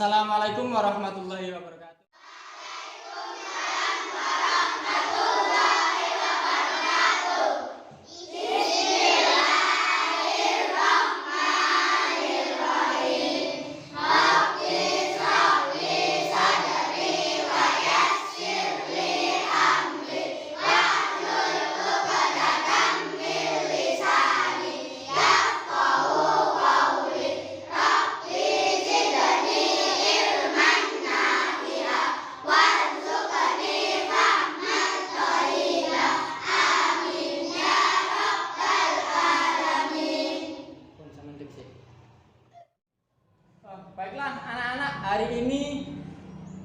Assalamualaikum warahmatullahi wabarakatuh. Baiklah anak-anak, hari ini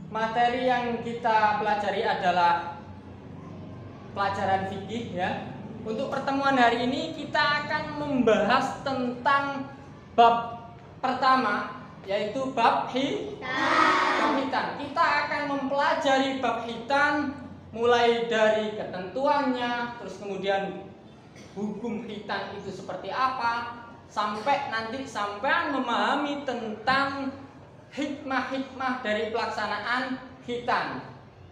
materi yang kita pelajari adalah pelajaran fikih ya. Untuk pertemuan hari ini kita akan membahas tentang bab pertama, yaitu bab hitan. Kita akan mempelajari bab hitan mulai dari ketentuannya, terus kemudian hukum hitan itu seperti apa, sampai nanti sampean memahami tentang hikmah-hikmah dari pelaksanaan hitan.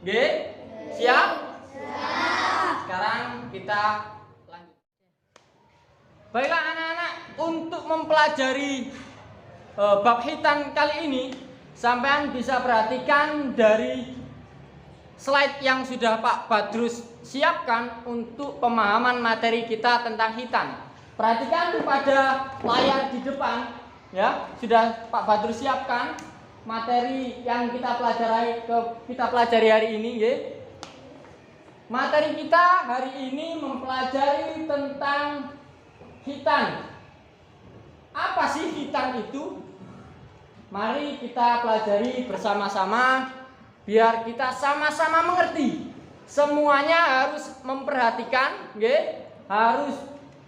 Oke? Siap? Siap. Sekarang kita lanjut. Baiklah anak-anak, untuk mempelajari bab hitan kali ini, sampean bisa perhatikan dari slide yang sudah Pak Badrus siapkan untuk pemahaman materi kita tentang hitan. Perhatikan pada layar di depan ya, sudah Pak Badrus siapkan materi yang kita pelajari hari ini ya. Materi kita hari ini mempelajari tentang hitan. Apa sih hitan itu? Mari kita pelajari bersama-sama biar kita sama-sama mengerti. Semuanya harus memperhatikan ya, harus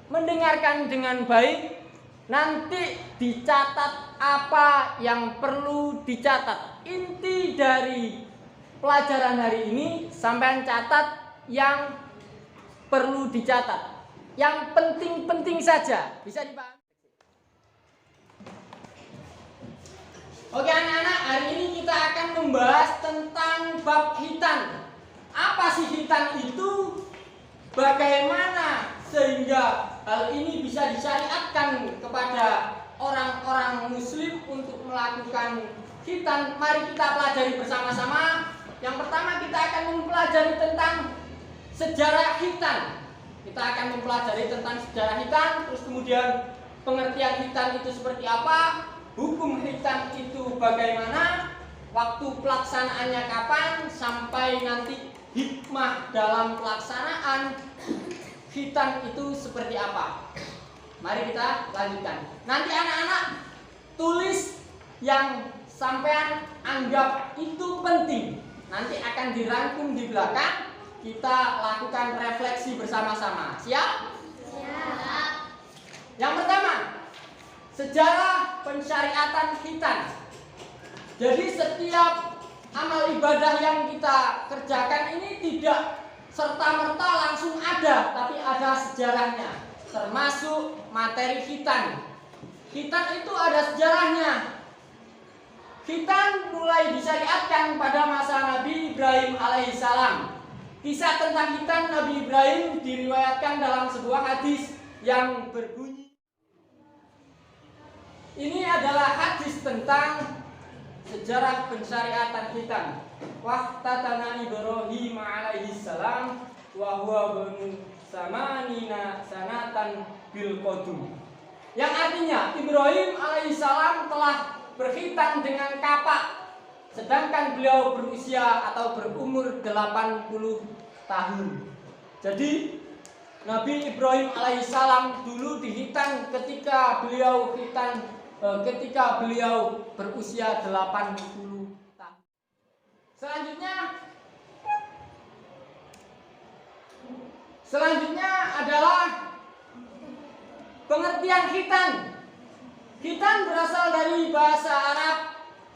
mendengarkan dengan baik. Nanti dicatat apa yang perlu dicatat. Inti dari pelajaran hari ini sampean catat yang perlu dicatat, yang penting-penting saja. Bisa dipahami? Oke anak-anak, hari ini kita akan membahas tentang bab hitan. Apa sih hitan itu? Bagaimana sehingga hal ini bisa disyariatkan kepada orang-orang muslim untuk melakukan hitan? Mari kita pelajari bersama-sama. Yang pertama kita akan mempelajari tentang sejarah hitan. Kita akan mempelajari tentang sejarah hitan, terus kemudian pengertian hitan itu seperti apa, hukum hitan itu bagaimana, waktu pelaksanaannya kapan, sampai nanti hikmah dalam pelaksanaan hitan itu seperti apa. Mari kita lanjutkan. Nanti anak-anak tulis yang sampean anggap itu penting. Nanti akan dirangkum di belakang. Kita lakukan refleksi bersama-sama. Siap? Siap. Yang pertama, sejarah pensyariatan hitan. Jadi setiap amal ibadah yang kita kerjakan ini tidak serta-merta langsung ada, tapi ada sejarahnya. Termasuk materi hitan. Hitan itu ada sejarahnya. Hitan mulai disyariatkan pada masa Nabi Ibrahim alaihissalam. Kisah tentang hitan Nabi Ibrahim diriwayatkan dalam sebuah hadis yang berbunyi. Ini adalah hadis tentang sejarah pensyariatan hitan. Wahtatana Ibrahim alaihissalam wa huwa banu samanina sanatan bil qadum. Yang artinya Ibrahim alaihissalam telah berhitan dengan kapak, sedangkan beliau berusia atau berumur 80 tahun. Jadi Nabi Ibrahim alaihissalam dulu dihitan ketika beliau berusia 80 tahun. Selanjutnya adalah pengertian hitan. Hitan berasal dari bahasa Arab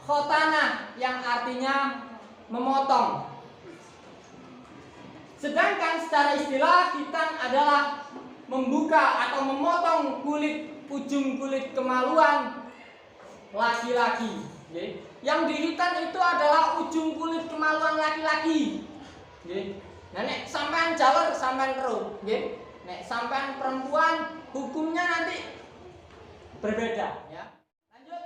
khotana yang artinya memotong. Sedangkan secara istilah hitan adalah membuka atau memotong ujung kulit kemaluan laki-laki. Nggih. Yang dihitan itu adalah ujung kulit kemaluan laki-laki. Nggih. Nah, nek sampean jaler sampean kerut, nggih. Nek sampean perempuan hukumnya nanti berbeda, ya. Lanjut.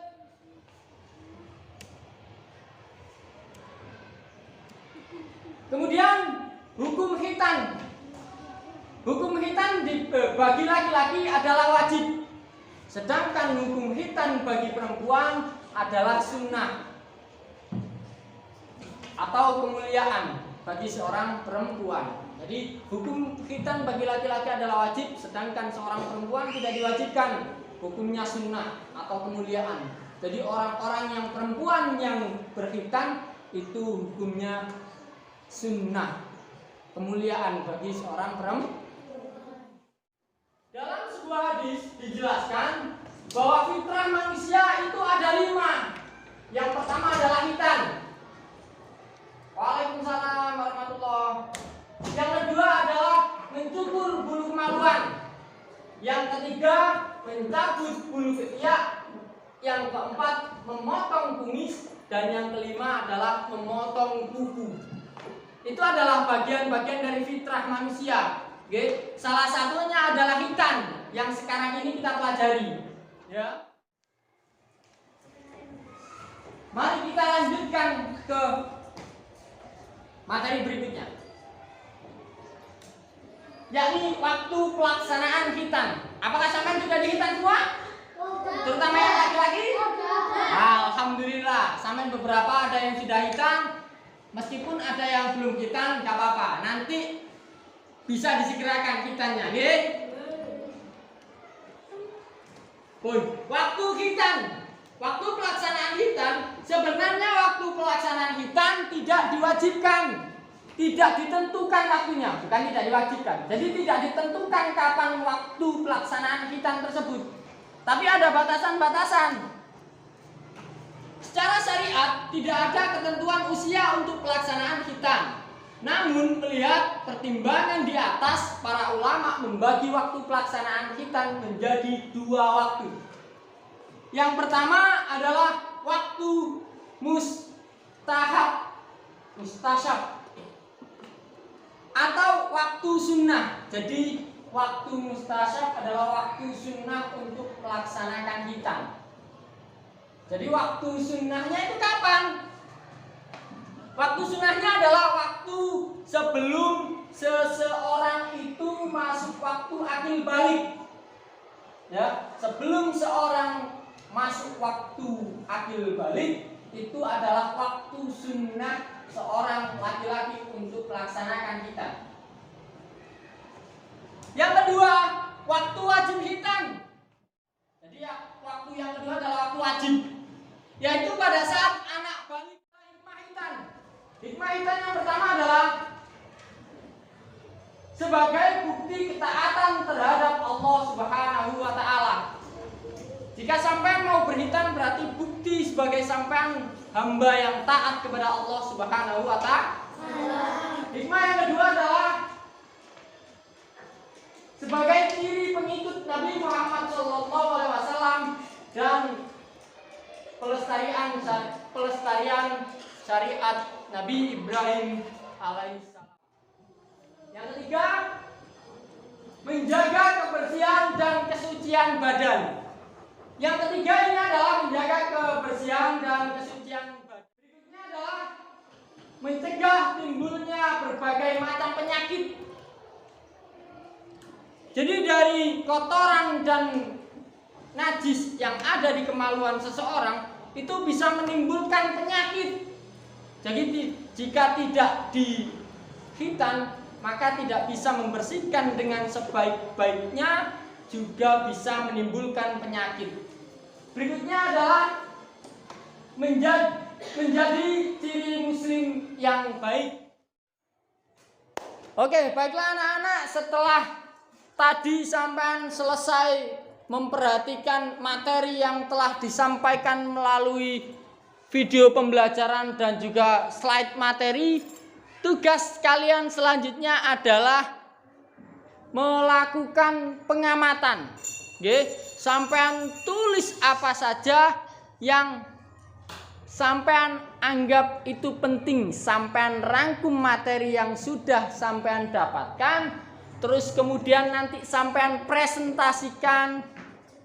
Kemudian hukum khitan. Hukum khitan bagi laki-laki adalah wajib. Sedangkan hukum khitan bagi perempuan adalah sunnah atau kemuliaan bagi seorang perempuan. Jadi hukum khitan bagi laki-laki adalah wajib, sedangkan seorang perempuan tidak diwajibkan. Hukumnya sunnah atau kemuliaan. Jadi orang-orang yang perempuan yang berkhitan itu hukumnya sunnah, kemuliaan bagi seorang perempuan. Dalam sebuah hadis dijelaskan bahwa fitrah manusia itu ada 5. Yang pertama adalah khitan. Waalaikumsalam warahmatullahi. Yang kedua adalah mencukur bulu kemaluan. Yang ketiga mencabut bulu ketiak. Yang keempat memotong kumis. Dan yang kelima adalah memotong kuku. Itu adalah bagian-bagian dari fitrah manusia. Oke, salah satunya adalah khitan yang sekarang ini kita pelajari. Ya. Mari kita lanjutkan ke materi berikutnya, yakni waktu pelaksanaan khitan. Apakah sampean juga dihitan semua? Terutama yang laki-laki? Alhamdulillah, sampean beberapa ada yang sudah hitan. Meskipun ada yang belum khitan, nggak apa-apa. Nanti bisa disegerakan khitannya, nggih. Waktu khitan, waktu pelaksanaan khitan, sebenarnya waktu pelaksanaan khitan tidak diwajibkan, tidak ditentukan waktunya, bukan tidak diwajibkan. Jadi tidak ditentukan kapan waktu pelaksanaan khitan tersebut, tapi ada batasan-batasan. Secara syariat tidak ada ketentuan usia untuk pelaksanaan khitan. Namun melihat pertimbangan di atas, para ulama membagi waktu pelaksanaan khitan menjadi 2 waktu. Yang pertama adalah waktu mustasyab atau waktu sunnah. Jadi waktu mustasyab adalah waktu sunnah untuk melaksanakan khitan. Jadi waktu sunnahnya itu kapan? Waktu sunnahnya adalah waktu sebelum seseorang itu masuk waktu akil balik. Ya, sebelum seorang masuk waktu akil balik, itu adalah waktu sunnah seorang laki-laki untuk melaksanakan khitan. Yang kedua, waktu wajib khitan. Jadi ya, waktu yang kedua adalah waktu wajib, yaitu pada saat anak balik hikmah khitan. Hikmah khitan yang pertama adalah sebagai bukti ketaatan terhadap Allah Subhanahu wa taala. Jika sampai mau berkhitan berarti bukti sebagai sampean hamba yang taat kepada Allah Subhanahu wa taala. Hikmah yang kedua adalah sebagai ciri pengikut Nabi Muhammad SAW dan pelestarian syariat Nabi Ibrahim alaihissalam. Yang ketiga, menjaga kebersihan dan kesucian badan. Yang ketiga ini adalah menjaga kebersihan dan kesucian badan. Berikutnya adalah mencegah timbulnya berbagai macam penyakit. Jadi dari kotoran dan najis yang ada di kemaluan seseorang itu bisa menimbulkan penyakit. Jadi jika tidak dikhitan maka tidak bisa membersihkan dengan sebaik-baiknya, juga bisa menimbulkan penyakit. Berikutnya adalah menjadi ciri muslim yang baik. Oke, baiklah anak-anak, setelah tadi sampai selesai memperhatikan materi yang telah disampaikan melalui video pembelajaran dan juga slide materi, tugas kalian selanjutnya adalah melakukan pengamatan. Nggih, sampean tulis apa saja yang sampean anggap itu penting, sampean rangkum materi yang sudah sampean dapatkan, terus kemudian nanti sampean presentasikan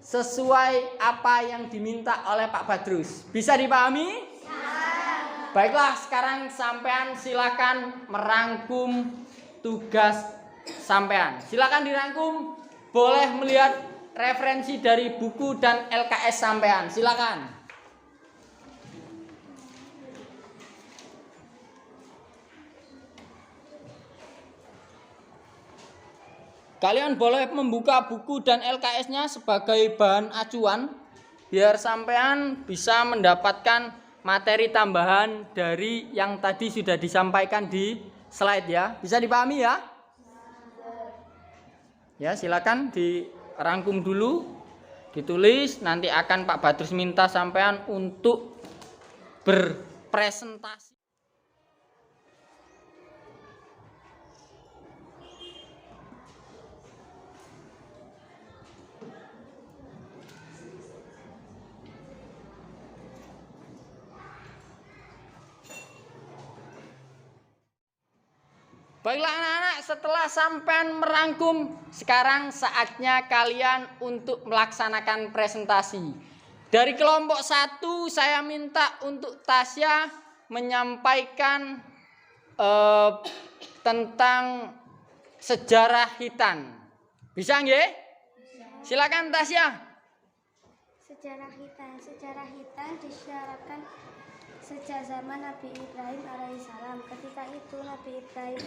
sesuai apa yang diminta oleh Pak Badrus. Bisa dipahami? Ya. Baiklah, sekarang sampean silakan merangkum tugas sampean. Silakan dirangkum. Boleh melihat referensi dari buku dan LKS sampean. Silakan. Kalian boleh membuka buku dan LKS-nya sebagai bahan acuan biar sampean bisa mendapatkan materi tambahan dari yang tadi sudah disampaikan di slide ya. Bisa dipahami ya? Ya, silakan dirangkum dulu, ditulis, nanti akan Pak Badrus minta sampean untuk berpresentasi. Baiklah anak-anak, setelah sampean merangkum, sekarang saatnya kalian untuk melaksanakan presentasi. Dari kelompok 1 saya minta untuk Tasya menyampaikan tentang sejarah hitan. Bisa nggih? Silakan Tasya. Sejarah hitan disyaratkan sejak zaman Nabi Ibrahim alaihissalam. Ketika itu Nabi Ibrahim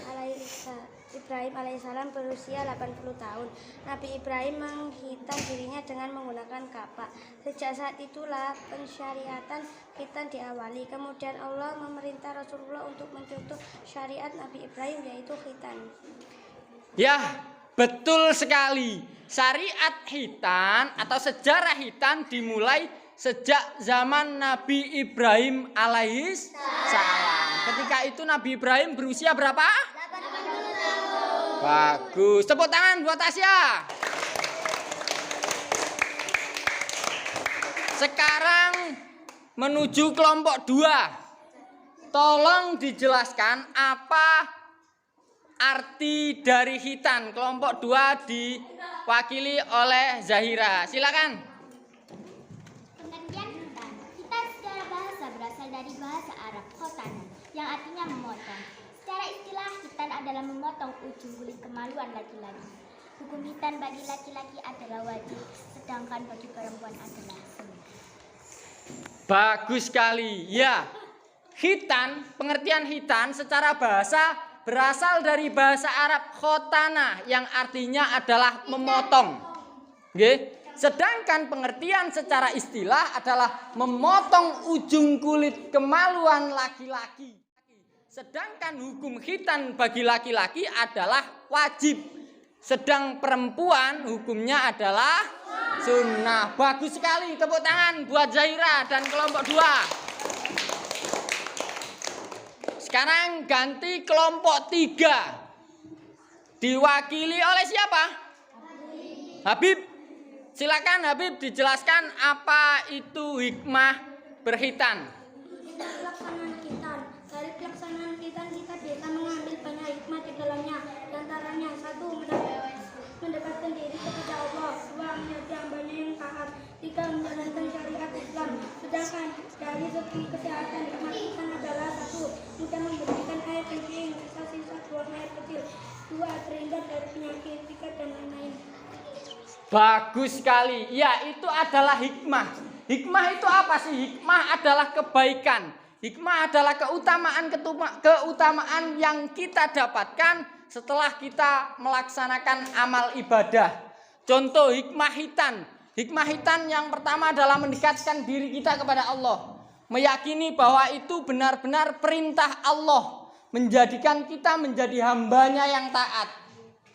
alaihissalam berusia 80 tahun. Nabi Ibrahim menghitan dirinya dengan menggunakan kapak. Sejak saat itulah pensyariatan hitan diawali. Kemudian Allah memerintah Rasulullah untuk mencontoh syariat Nabi Ibrahim, yaitu hitan. Ya, betul sekali. Syariat hitan atau sejarah hitan dimulai sejak zaman Nabi Ibrahim alaihissalam. Ketika itu Nabi Ibrahim berusia berapa? 80 tahun. Bagus. Tepuk tangan buat Tasya. Sekarang menuju kelompok 2. Tolong dijelaskan apa arti dari hitan. Kelompok 2 diwakili oleh Zahira. Silakan. Dari bahasa Arab khotana yang artinya memotong. Secara istilah, hitan adalah memotong ujung kulit kemaluan laki-laki. Hukum hitan bagi laki-laki adalah wajib, sedangkan bagi perempuan adalah sunnah. Bagus sekali. Ya, hitan, pengertian hitan secara bahasa berasal dari bahasa Arab khotana yang artinya adalah memotong. Nggih. Sedangkan pengertian secara istilah adalah memotong ujung kulit kemaluan laki-laki. Sedangkan hukum khitan bagi laki-laki adalah wajib. Sedang perempuan hukumnya adalah sunnah. Bagus sekali, tepuk tangan buat Zahira dan kelompok 2. Sekarang ganti kelompok 3. Diwakili oleh siapa? Habib. Silakan Habib dijelaskan apa itu hikmah berhitan. Pelaksanaan hitan. Dari pelaksanaan hitan kita bisa mengambil banyak hikmah di dalamnya. Di antaranya 1. Mendekatkan diri kepada Allah. 2. Menjadi hambanya yang taat. 3. Menjalankan syariat Islam. Sedangkan dari segi kesehatan hikmah hitan adalah 1. Mudah memberikan air kencing, sisa-sisa buang air kecil. 2. Terhindar dari penyakit, 3 dan lain-lain. Bagus sekali. Ya, itu adalah hikmah. Hikmah itu apa sih? Hikmah adalah kebaikan. Hikmah adalah keutamaan yang kita dapatkan setelah kita melaksanakan amal ibadah. Contoh hikmah hitan. Hikmah hitan yang pertama adalah mendekatkan diri kita kepada Allah. Meyakini bahwa itu benar-benar perintah Allah. Menjadikan kita menjadi hambanya yang taat.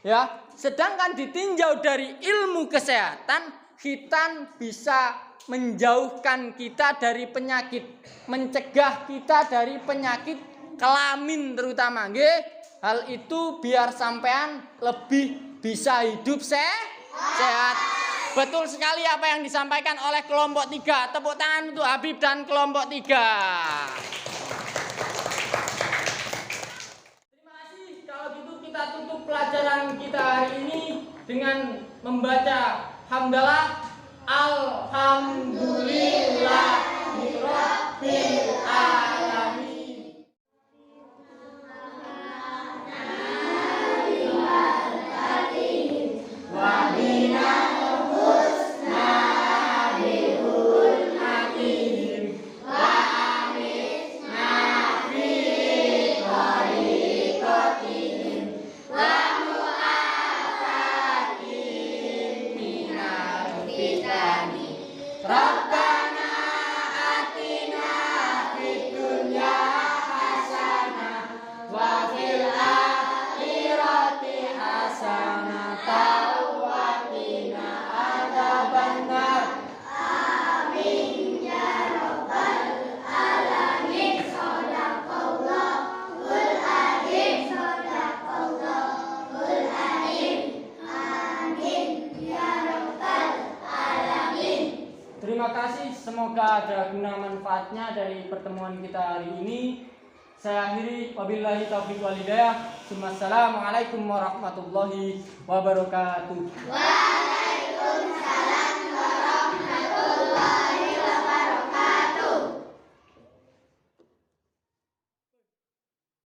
Ya. Sedangkan ditinjau dari ilmu kesehatan, hitan bisa menjauhkan kita dari penyakit, mencegah kita dari penyakit kelamin terutama, nggih. Hal itu biar sampean lebih bisa hidup sehat. Betul sekali apa yang disampaikan oleh kelompok 3. Tepuk tangan untuk Habib dan kelompok 3. Terima kasih. Kalau gitu kita tutup pelajaran kita hari ini dengan membaca hamdalah. Alhamdulillahirabbil alamin. Wa binal husna bil hakim wa amisna fi tariqatihim wa mu'afatin minal fitani. Rabbana atina fid dunya hasanah wa fil akhirati hasanah wa qina adzabannar. Amin ya rabbal alamin. Shadaqallahul azim. Shadaqallahul azim. Amin ya rabbal alamin. Terima kasih, semoga ada guna manfaatnya dari pertemuan kita hari ini. Saya akhiri, wabillahi taufiq wal hidayah. Assalamualaikum warahmatullahi wabarakatuh. Waalaikumsalam.